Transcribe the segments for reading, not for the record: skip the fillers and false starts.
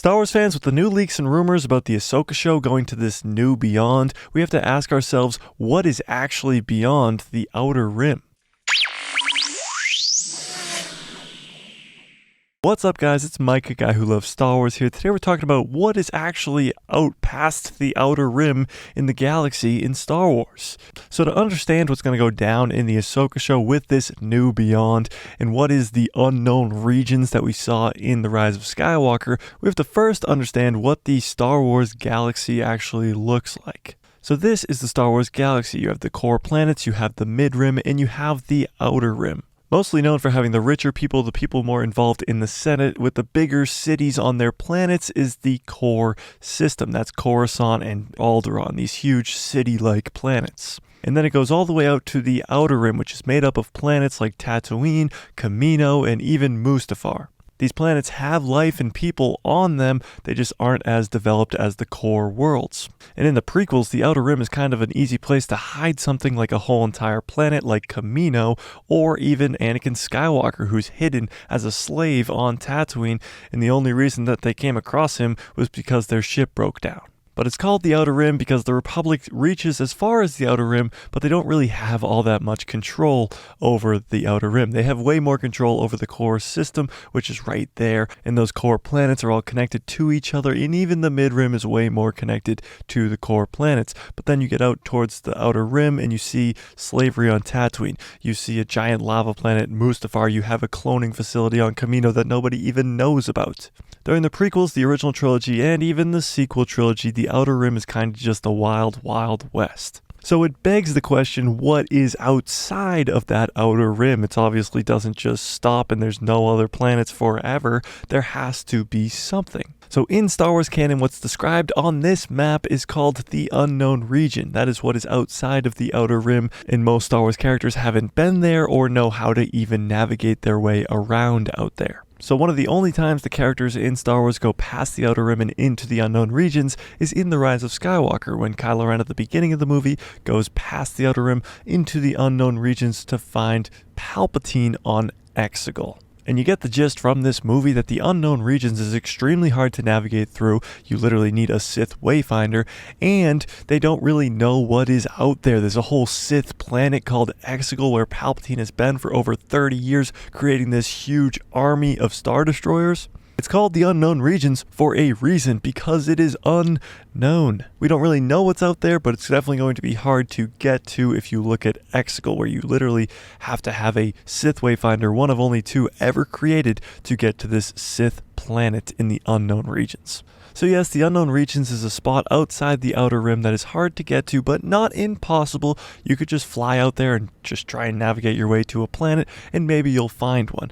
Star Wars fans, with the new leaks and rumors about the Ahsoka show going to this new beyond, we have to ask ourselves, what is actually beyond the Outer Rim? What's up, guys? It's Mike, a guy who loves Star Wars here. Today we're talking about what is actually out past the Outer Rim in the galaxy in Star Wars. So to understand what's going to go down in the Ahsoka show with this new beyond, and what is the unknown regions that we saw in The Rise of Skywalker, we have to first understand what the Star Wars galaxy actually looks like. So this is the Star Wars galaxy. You have the core planets, you have the mid-rim, and you have the Outer Rim. Mostly known for having the richer people, the people more involved in the Senate, with the bigger cities on their planets, is the core system. That's Coruscant and Alderaan, these huge city-like planets. And then it goes all the way out to the Outer Rim, which is made up of planets like Tatooine, Kamino, and even Mustafar. These planets have life and people on them, they just aren't as developed as the core worlds. And in the prequels, the Outer Rim is kind of an easy place to hide something like a whole entire planet like Kamino, or even Anakin Skywalker, who's hidden as a slave on Tatooine, and the only reason that they came across him was because their ship broke down. But it's called the Outer Rim because the Republic reaches as far as the Outer Rim, but they don't really have all that much control over the Outer Rim. They have way more control over the core system, which is right there, and those core planets are all connected to each other, and even the mid-rim is way more connected to the core planets. But then you get out towards the Outer Rim and you see slavery on Tatooine. You see a giant lava planet, Mustafar. You have a cloning facility on Kamino that nobody even knows about. During the prequels, the original trilogy, and even the sequel trilogy, the Outer Rim is kind of just a wild, wild west. So it begs the question, what is outside of that Outer Rim? It obviously doesn't just stop and there's no other planets forever. There has to be something. So in Star Wars canon, what's described on this map is called the Unknown Region. That is what is outside of the Outer Rim, and most Star Wars characters haven't been there or know how to even navigate their way around out there. So one of the only times the characters in Star Wars go past the Outer Rim and into the unknown regions is in The Rise of Skywalker, when Kylo Ren at the beginning of the movie goes past the Outer Rim into the unknown regions to find Palpatine on Exegol. And you get the gist from this movie that the unknown regions is extremely hard to navigate through. You literally need a Sith wayfinder, and they don't really know what is out there. There's a whole Sith planet called Exegol where Palpatine has been for over 30 years, creating this huge army of Star Destroyers. It's called the Unknown Regions for a reason, because it is unknown. We don't really know what's out there, but it's definitely going to be hard to get to if you look at Exegol, where you literally have to have a Sith Wayfinder, one of only two ever created, to get to this Sith planet in the Unknown Regions. So yes, the Unknown Regions is a spot outside the Outer Rim that is hard to get to, but not impossible. You could just fly out there and just try and navigate your way to a planet, and maybe you'll find one.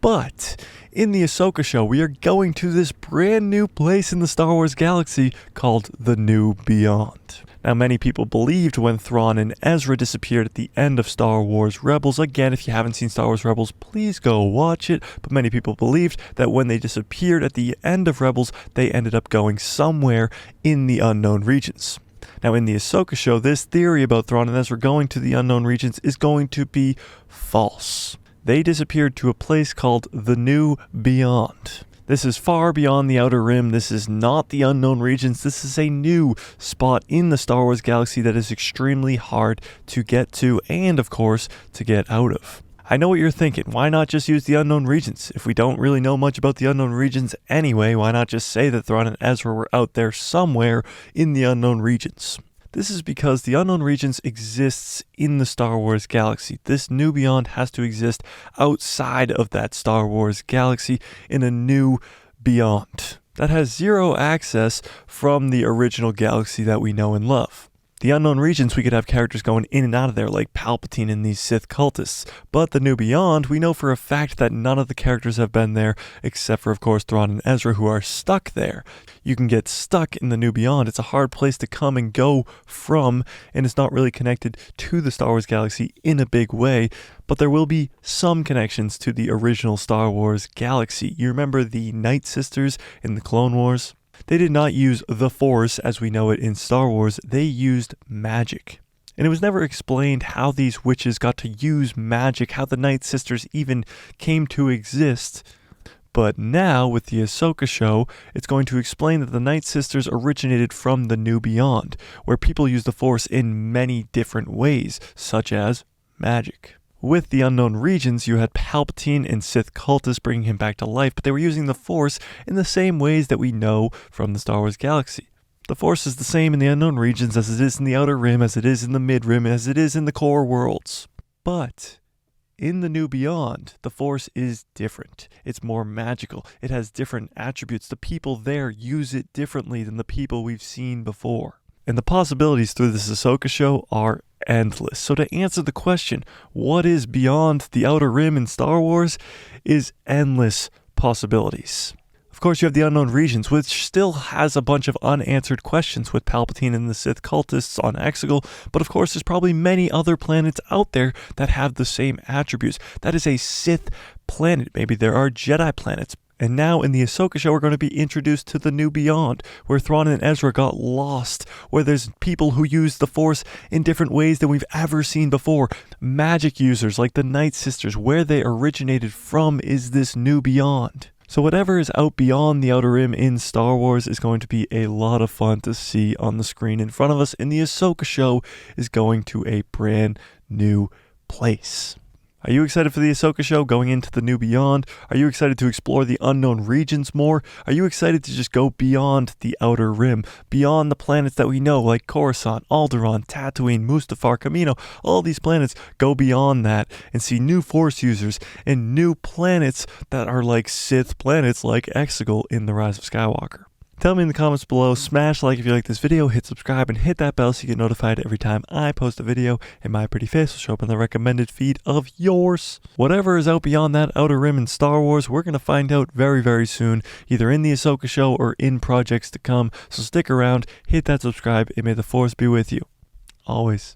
But in the Ahsoka show, we are going to this brand new place in the Star Wars galaxy called the New Beyond. Now, many people believed when Thrawn and Ezra disappeared at the end of Star Wars Rebels. Again, if you haven't seen Star Wars Rebels, please go watch it. But many people believed that when they disappeared at the end of Rebels, they ended up going somewhere in the unknown regions. Now, in the Ahsoka show, this theory about Thrawn and Ezra going to the unknown regions is going to be false. They disappeared to a place called the New Beyond. This is far beyond the Outer Rim. This is not the unknown regions. This is a new spot in the Star Wars galaxy that is extremely hard to get to and, of course, to get out of. I know what you're thinking. Why not just use the unknown regions? If we don't really know much about the unknown regions anyway, why not just say that Thrawn and Ezra were out there somewhere in the unknown regions? This is because the Unknown Regions exists in the Star Wars galaxy. This New Beyond has to exist outside of that Star Wars galaxy in a new beyond that has zero access from the original galaxy that we know and love. The Unknown Regions, we could have characters going in and out of there like Palpatine and these Sith cultists. But the New Beyond, we know for a fact that none of the characters have been there, except for, of course, Thrawn and Ezra, who are stuck there. You can get stuck in the New Beyond. It's a hard place to come and go from, and it's not really connected to the Star Wars galaxy in a big way. But there will be some connections to the original Star Wars galaxy. You remember the Night Sisters in the Clone Wars? They did not use the Force as we know it in Star Wars, they used magic. And it was never explained how these witches got to use magic, how the Night Sisters even came to exist. But now, with the Ahsoka show, it's going to explain that the Night Sisters originated from the New Beyond, where people use the Force in many different ways, such as magic. With the unknown regions, you had Palpatine and Sith cultists bringing him back to life, but they were using the Force in the same ways that we know from the Star Wars galaxy. The Force is the same in the unknown regions as it is in the Outer Rim, as it is in the Mid-Rim, as it is in the core worlds. But in the New Beyond, the Force is different. It's more magical. It has different attributes. The people there use it differently than the people we've seen before. And the possibilities through this Ahsoka show are endless. So to answer the question, what is beyond the Outer Rim in Star Wars, is endless possibilities. Of course, you have the unknown regions, which still has a bunch of unanswered questions with Palpatine and the Sith cultists on Exegol, but of course there's probably many other planets out there that have the same attributes. That is a Sith planet. Maybe there are Jedi planets. And now in the Ahsoka show, we're going to be introduced to the New Beyond, where Thrawn and Ezra got lost, where there's people who use the Force in different ways than we've ever seen before. Magic users like the Night Sisters, where they originated from is this New Beyond. So whatever is out beyond the Outer Rim in Star Wars is going to be a lot of fun to see on the screen in front of us, and the Ahsoka show is going to a brand new place. Are you excited for the Ahsoka show going into the New Beyond? Are you excited to explore the unknown regions more? Are you excited to just go beyond the Outer Rim, beyond the planets that we know like Coruscant, Alderaan, Tatooine, Mustafar, Kamino? All these planets, go beyond that and see new Force users and new planets that are like Sith planets like Exegol in The Rise of Skywalker. Tell me in the comments below, smash like if you like this video, hit subscribe, and hit that bell so you get notified every time I post a video, and my pretty face will show up in the recommended feed of yours. Whatever is out beyond that Outer Rim in Star Wars, we're going to find out very, very soon, either in the Ahsoka show or in projects to come, so stick around, hit that subscribe, and may the Force be with you. Always.